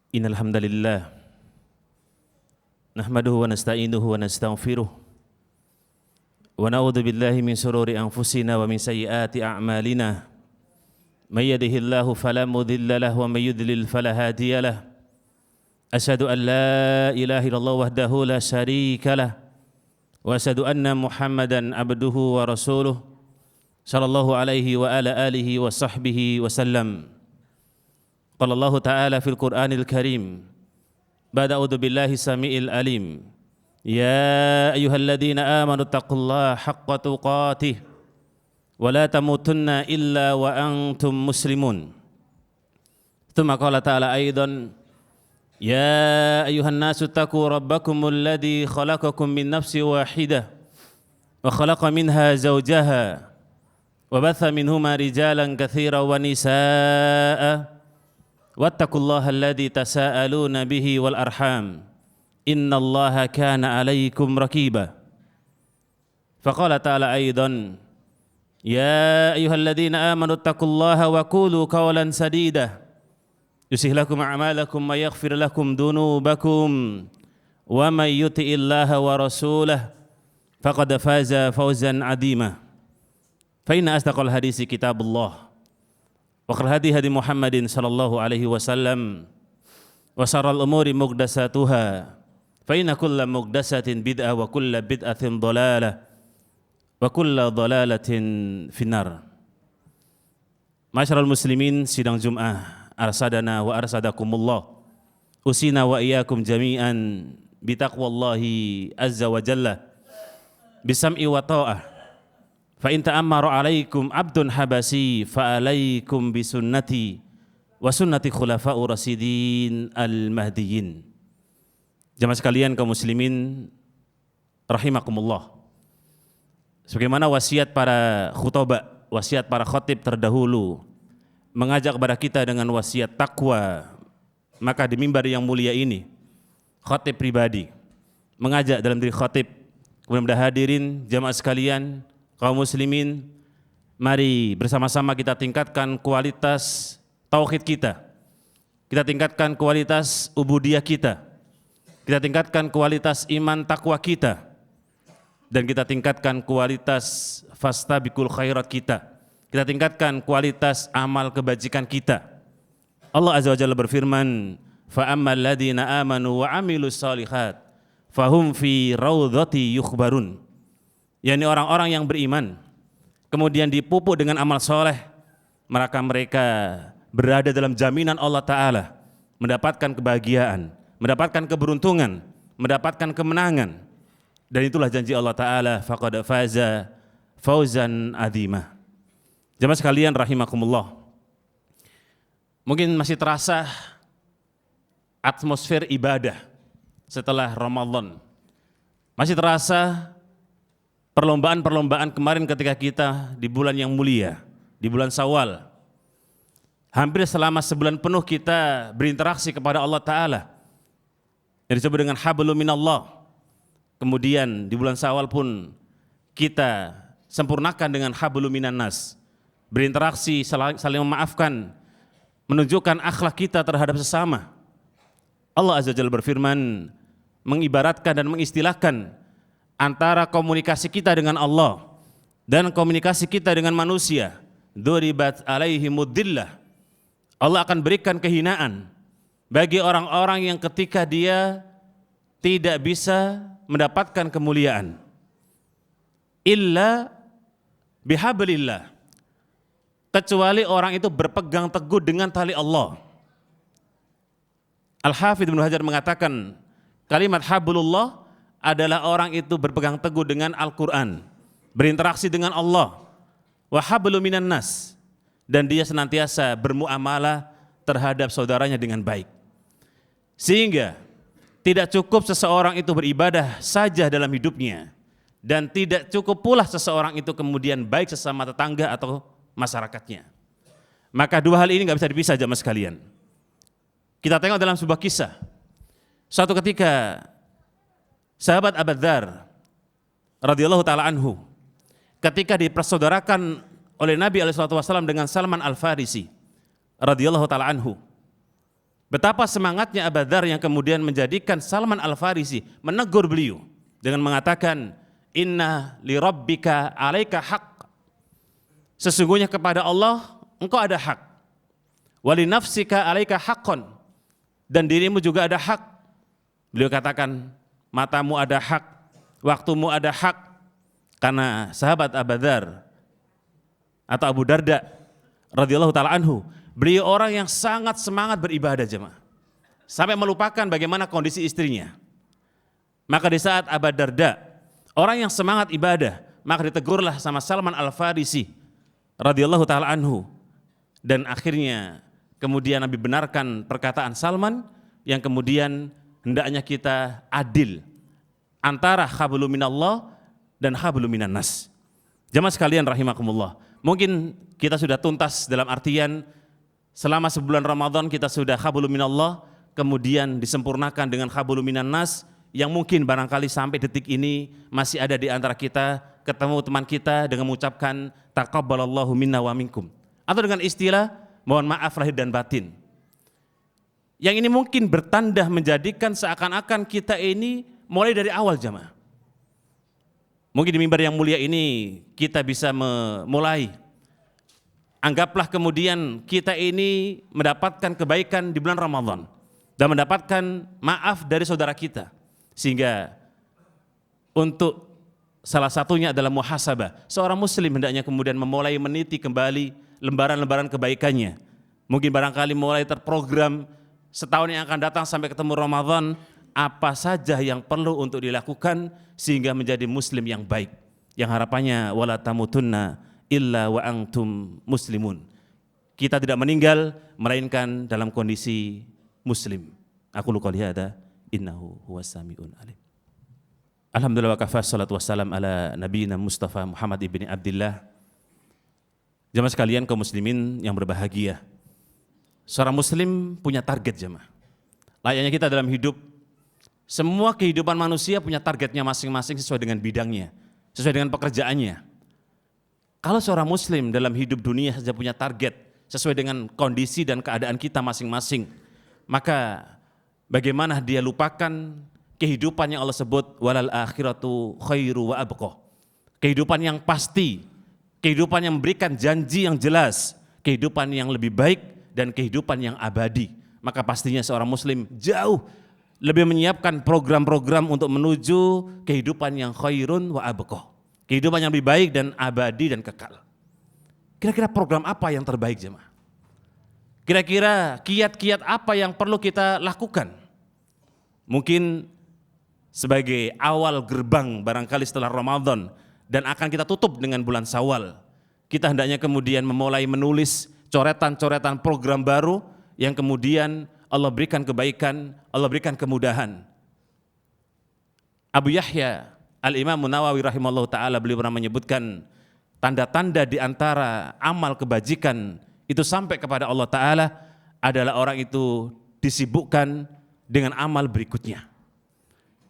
Innal hamdalillah nahmaduhu wa nasta'inuhu wa nastaghfiruh wa na'udzu billahi min shururi anfusina wa min sayyiati a'malina may yahdihillahu fala mudilla lahu wa may yudlil fala hadiya lahu asyhadu an la ilaha illallah wahdahu la syarika lah wa asyhadu anna Muhammadan abduhu wa rasuluh sallallahu alaihi wa ala alihi wa sahbihi wa sallam. Qala Allah Ta'ala fil Qur'anil Karim ba'da a'udzu billahi samiil alim ya ayyuhalladzina amanu taqullaha haqqa tuqatih wa la tamutunna illa wa antum muslimun. Tsumma qala ta'ala aidan ya ayyuhan nasu taqu rabbakumul ladzi khalaqakum min nafsin wahidah wa khalaqa minha zawjaha wa batha minhuma rijalan katsiran wa nisaa'a wattaqullaha alladzi tasaaluna bihi wal arham innallaha kana 'alaikum raqiba. Faqala ta'ala aidan ya ayyuhalladzina amanu taqullaha wa qulu qawlan sadida yuslih lakum a'malakum wa yaghfir lakum dhunubakum wa may yuti'illaha wa rasulahu faqad faza fawzan 'azima. Fa inna asdaqal hadisi kitabullah wa khairal hadi hadi Muhammadin sallallahu alaihi wasallam wa syarrul umuri muhdatsatuha fa inna kulla muhdatsatin bid'ah wa kulla bid'atin dhalalah wa kulla dhalalatin finnar. Masyarul muslimin, sidang Jum'ah arsadana wa arsadakumullah usina wa iyyakum jami'an bitaqwallahi azza wa jalla bisam'i wa ta'ah. Fa in ta'ammara 'alaikum 'abdun habasi fa 'alaikum bi sunnati wa sunnati khulafa'ur rasyidin al-mahdiyyin. Jamaah sekalian kaum muslimin rahimakumullah. Sebagaimana wasiat para khutbah, wasiat para khatib terdahulu mengajak kepada kita dengan wasiat takwa, maka di mimbar yang mulia ini khatib pribadi mengajak dalam diri khatib kepada hadirin jamaah sekalian kaum muslimin, mari bersama-sama kita tingkatkan kualitas tauhid kita. Kita tingkatkan kualitas ubudiyah kita. Kita tingkatkan kualitas iman takwa kita. Dan kita tingkatkan kualitas fastabiqul khairat kita. Kita tingkatkan kualitas amal kebajikan kita. Allah Azza wa Jalla berfirman, "Fa ammal ladzina amanu wa 'amilus shalihat fahum fi raudhati yukhbarun." yakni orang-orang yang beriman kemudian dipupuk dengan amal soleh, maka mereka berada dalam jaminan Allah Ta'ala, mendapatkan kebahagiaan, mendapatkan keberuntungan, mendapatkan kemenangan. Dan itulah janji Allah Ta'ala, faqad faza fawzan adzima. Jamaah sekalian rahimakumullah, mungkin masih terasa atmosfer ibadah setelah Ramadan, masih terasa perlombaan-perlombaan kemarin ketika kita di bulan yang mulia, di bulan Syawal. Hampir selama sebulan penuh kita berinteraksi kepada Allah Ta'ala yang disebut dengan hablum minallah. Kemudian di bulan Syawal pun kita sempurnakan dengan hablum minan nas, berinteraksi, saling memaafkan, menunjukkan akhlak kita terhadap sesama. Allah Azza wa Jalla berfirman, mengibaratkan dan mengistilahkan antara komunikasi kita dengan Allah dan komunikasi kita dengan manusia. Duribat alaihimudillah. Allah akan berikan kehinaan bagi orang-orang yang ketika dia tidak bisa mendapatkan kemuliaan illa bihablillah, kecuali orang itu berpegang teguh dengan tali Allah. Al-Hafidz Ibnu Hajar mengatakan kalimat hablullah adalah orang itu berpegang teguh dengan Al-Quran, berinteraksi dengan Allah, wa hablum minan nas, dan dia senantiasa bermuamalah terhadap saudaranya dengan baik. Sehingga tidak cukup seseorang itu beribadah saja dalam hidupnya, dan tidak cukup pula seseorang itu kemudian baik sesama tetangga atau masyarakatnya. Maka dua hal ini nggak bisa dipisah jamaah sekalian. Kita tengok dalam sebuah kisah. Suatu ketika sahabat Abu Dzar radhiyallahu taala anhu ketika dipersaudarakan oleh Nabi SAW dengan Salman Al-Farisi radhiyallahu taala anhu, Betapa semangatnya Abu Dzar yang kemudian menjadikan Salman Al-Farisi menegur beliau dengan mengatakan, inna li rabbika alaika haq. Sesungguhnya kepada Allah engkau ada hak. Wa li nafsika alaika haqqon. Dan dirimu juga ada hak. Beliau katakan, matamu ada hak, waktumu ada hak. Karena sahabat Abu Dzar atau Abu Darda radhiyallahu taala anhu, beliau orang yang sangat semangat beribadah jemaah. Sampai melupakan bagaimana kondisi istrinya. Maka di saat Abu Darda, orang yang semangat ibadah, maka ditegurlah sama Salman Al-Farisi radhiyallahu taala anhu. Dan akhirnya kemudian Nabi benarkan perkataan Salman yang kemudian hendaknya kita adil antara hablum minallah dan hablum minan nas. Jamaah sekalian rahimakumullah. Mungkin kita sudah tuntas dalam artian selama sebulan Ramadan kita sudah hablum minallah, kemudian disempurnakan dengan hablum minan nas, yang mungkin barangkali sampai detik ini masih ada di antara kita, ketemu teman kita dengan mengucapkan taqabbalallahu minna wa minkum, atau dengan istilah mohon maaf lahir dan batin. Yang ini mungkin bertanda menjadikan seakan-akan kita ini mulai dari awal jamaah. Mungkin di mimbar yang mulia ini kita bisa memulai. Anggaplah kemudian kita ini mendapatkan kebaikan di bulan Ramadan dan mendapatkan maaf dari saudara kita. Sehingga untuk salah satunya adalah muhasabah. Seorang muslim hendaknya kemudian memulai meniti kembali lembaran-lembaran kebaikannya. Mungkin barangkali mulai terprogram setahun yang akan datang sampai ketemu Ramadan, apa saja yang perlu untuk dilakukan sehingga menjadi muslim yang baik, yang harapannya wala tamutunna illa wa antum muslimun. Kita tidak meninggal melainkan dalam kondisi muslim. Aku qouli hada innahu huwas samiun alim. Alhamdulillah wa kafa, salatu wassalam ala nabiyina Mustafa Muhammad ibni Abdillah. Jamaah sekalian kaum muslimin yang berbahagia, seorang muslim punya target jamaah. Layaknya kita dalam hidup, semua kehidupan manusia punya targetnya masing-masing sesuai dengan bidangnya, sesuai dengan pekerjaannya. Kalau seorang muslim dalam hidup dunia saja punya target sesuai dengan kondisi dan keadaan kita masing-masing, maka bagaimana dia lupakan kehidupan yang Allah sebut walal akhiratu khairu wa abqa. Kehidupan yang pasti, kehidupan yang memberikan janji yang jelas, kehidupan yang lebih baik dan kehidupan yang abadi. Maka pastinya seorang muslim jauh lebih menyiapkan program-program untuk menuju kehidupan yang khairun wa abqa. Kehidupan yang lebih baik dan abadi dan kekal. Kira-kira program apa yang terbaik jemaah? Kira-kira kiat-kiat apa yang perlu kita lakukan? Mungkin sebagai awal gerbang barangkali setelah Ramadan dan akan kita tutup dengan bulan Syawal, kita hendaknya kemudian memulai menulis coretan-coretan program baru yang kemudian Allah berikan kebaikan, Allah berikan kemudahan. Abu Yahya Al-Imam Nawawi rahimahullah ta'ala, beliau pernah menyebutkan tanda-tanda di antara amal kebajikan itu sampai kepada Allah Ta'ala adalah orang itu disibukkan dengan amal berikutnya.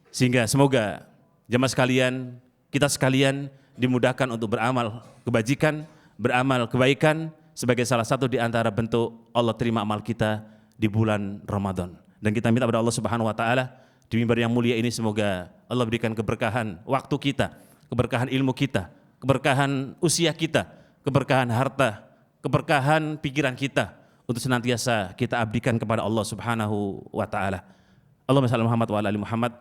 Sehingga semoga jemaah sekalian, kita sekalian dimudahkan untuk beramal kebajikan, beramal kebaikan sebagai salah satu di antara bentuk Allah terima amal kita di bulan Ramadan. Dan kita minta kepada Allah Subhanahu wa taala di mimbar yang mulia ini semoga Allah berikan keberkahan waktu kita, keberkahan ilmu kita, keberkahan usia kita, keberkahan harta, keberkahan pikiran kita untuk senantiasa kita abdikan kepada Allah Subhanahu wa taala. Allahumma shalli ala Muhammad wa ala ali Muhammad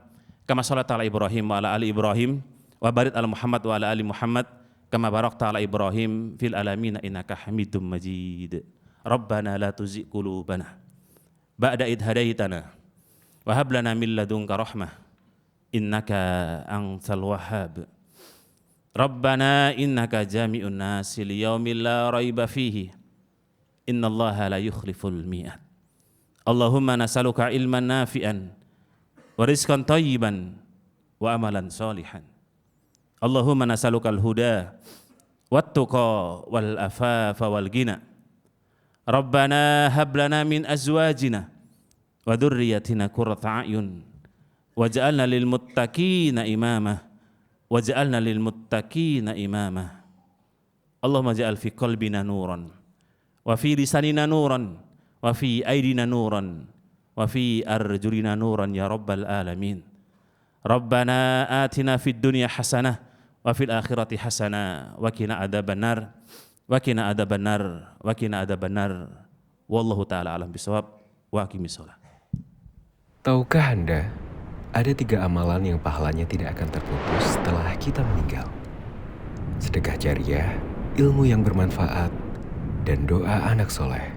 kama shallaita ala Ibrahim wa ala ali Ibrahim wa barik ala Muhammad wa ala ali Muhammad kama barakta ala Ibrahim fil alamin innaka Hamidum Majid. Rabbana la tuzigh qulubana ba'da idh hadaitana wa hab lana min ladunka rahmah innaka antal wahhab. Rabbana innaka jami'un nasi liyaumin la raiba fihi innallaha la yukhliful mi'ad. Allahumma nas'aluka ilman nafi'an wa rizqan thayyiban wa amalan salihan. Allahumma nas'aluka al-huda wat tuqa wal afafa wal ghina. Rabbana hab lana min azwajina wa dhurriyyatina qurrata a'yun waj'alna lil muttaqina imama waj'alna lil muttaqina imama. Allahumma ja'al fi qalbina nuran wa fi lisanina nuran wa fi aydina nuran وفي أرجلنا نورا يا رب العالمين. ربنا آتنا في الدنيا حسنة وفي الآخرة حسنة وقنا عذاب النار وقنا عذاب النار وقنا عذاب النار والله تعالى أعلم بالصواب وأقم الصلاة. Tahukah Anda, ada 3 amalan yang pahalanya tidak akan terputus setelah kita meninggal. Sedekah jariah, ilmu yang bermanfaat, dan doa anak soleh.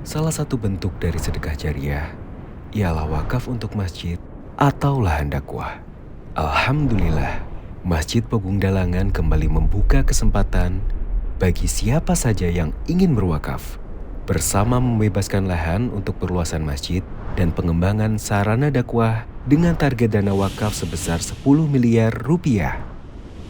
Salah satu bentuk dari sedekah jariah ialah wakaf untuk masjid atau lahan dakwah. Alhamdulillah, Masjid Pogung Dalangan kembali membuka kesempatan bagi siapa saja yang ingin berwakaf, bersama membebaskan lahan untuk perluasan masjid dan pengembangan sarana dakwah dengan target dana wakaf sebesar 10 miliar rupiah.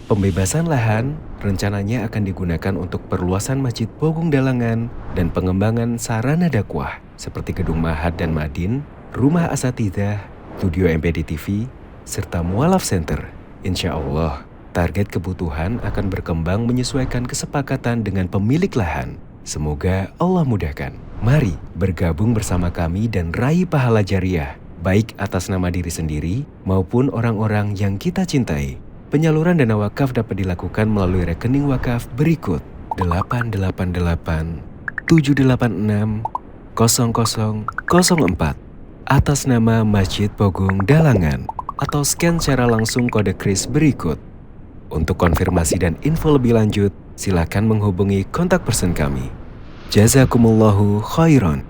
Pembebasan lahan rencananya akan digunakan untuk perluasan Masjid Pogung Dalangan dan pengembangan sarana dakwah seperti Gedung Ma'had dan Madin, Rumah Asatidzah, Studio MPD TV, serta Mualaf Center. Insya Allah, target kebutuhan akan berkembang menyesuaikan kesepakatan dengan pemilik lahan. Semoga Allah mudahkan. Mari bergabung bersama kami dan raih pahala jariah, baik atas nama diri sendiri maupun orang-orang yang kita cintai. Penyaluran dana wakaf dapat dilakukan melalui rekening wakaf berikut: 888 786 0004 atas nama Masjid Pogung Dalangan, atau scan secara langsung kode kris berikut. Untuk konfirmasi dan info lebih lanjut, silakan menghubungi kontak person kami. Jazakumullahu khairan.